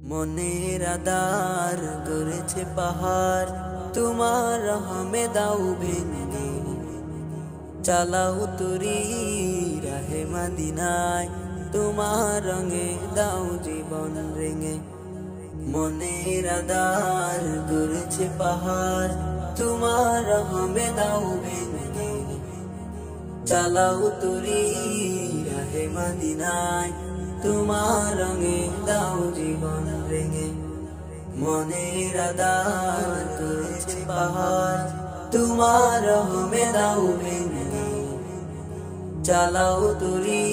মনের আদার গড়েছে পাহাড়, তোমার রহমে দাও ভেঙে। চালাও তুরি রাহে মদিনায়, তোমার রঙে দাও জীবন রেঙে। মনের আদার গড়েছে পাহাড়, তোমার রহমে দাও ভেঙে। চালাও তুরি রাহে মদিনায়, তোমার রঙে দাও জীবন রেঙে। মনের আদার গড়েছে পাহাড়, তোমার রহমে দাও ভেঙে। চালাও তুরি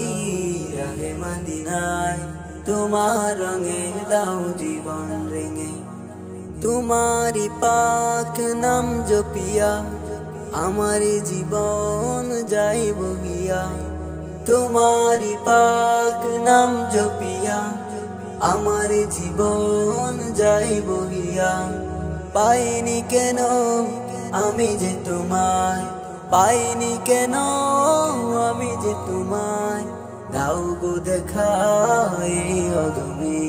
রাহে মদিনায়, তোমার রঙে দাও জীবন রেঙে। তোমারি পাক নাম জপিয়া আমার জীবন যাই বহিয়া। তোমারি পাক নাম জপিয়া আমার জীবন যাই বহিয়া। পাইনি কেন আমি যে তোমায়, পাইনি কেন আমি যে তোমায়। দাও গো দেখা এই অগমে,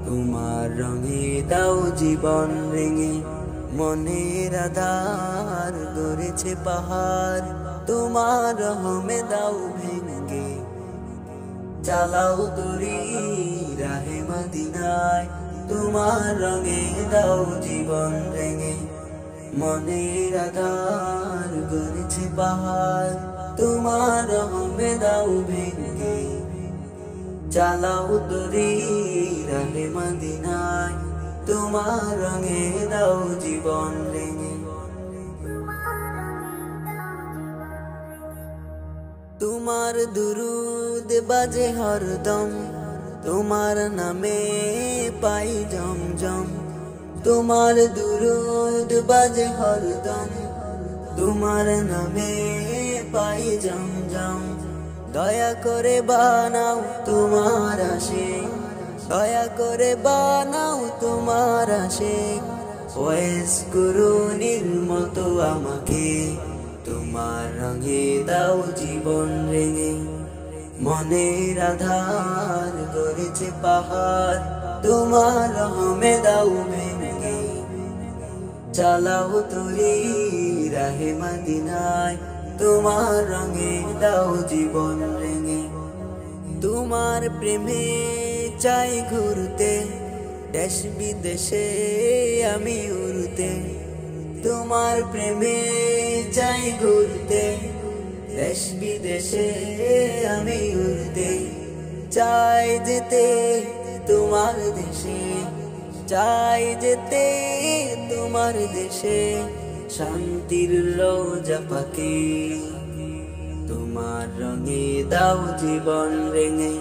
তোমার রঙে দাও জীবন রেঙে। মনের আধার গড়েছে পাহাড়, তোমার রহমে দাও ভেঙে। চালাও তুরি রাহে মদিনায়, তোমার রঙে দাও জীবন রেঙে। মনের আধার গড়েছে পাহাড়, তোমার রহমে দাও ভেঙে। চালাও তুরি রাহে মদিনায়, তোমার রঙে দাও জীবন রেঙে। তোমার দুরুদ বাজে হরদম, তোমার নামে পাই জমজম। তোমার দুরুদ বাজে হরদম, তোমার নামে পাই জমজম। দয়া করে বানাও তোমার আশিক, দয়া করে বানাও তোমার আশিক। ওয়েস কুরুনির মতো আমাকে, তোমার রঙে দাও জীবন রেঙে। মনের আধার গড়েছে পাহাড়, তোমার রহমে দাও ভেঙে। চালাও তুরি রাহে মদিনায়, তোমার রঙে দাও জীবন রেঙে। তোমার প্রেমে চাই ঘুরতে, দেশ বিদেশে আমি উড়তে। তোমার প্রেমে চাই ঘুরতে, দেশ বিদেশে আমি উড়তে। চাই যেতে তোমার দেশে, চাই যেতে তোমার দেশে। শান্তির রোজা পাকে, তোমার রঙে দাও জীবন রেঙে।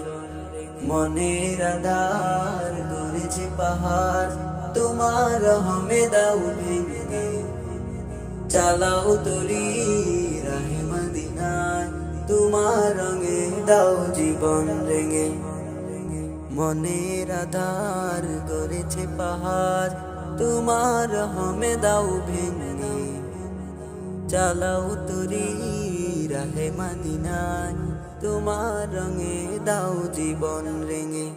মনের আধার গড়েছে পাহাড়, তোমার রহমে দাও ভেঙে। চালাও তুরি রাহে মদিনায়, তোমার রঙে দাও জীবন রেঙে। মনের আধার গড়েছে পাহাড়, তোমার রহমে দাও ভেঙে। চালাও তুরি রাহে মদিনায়, তোমার রঙে দাও জীবন রেঙে।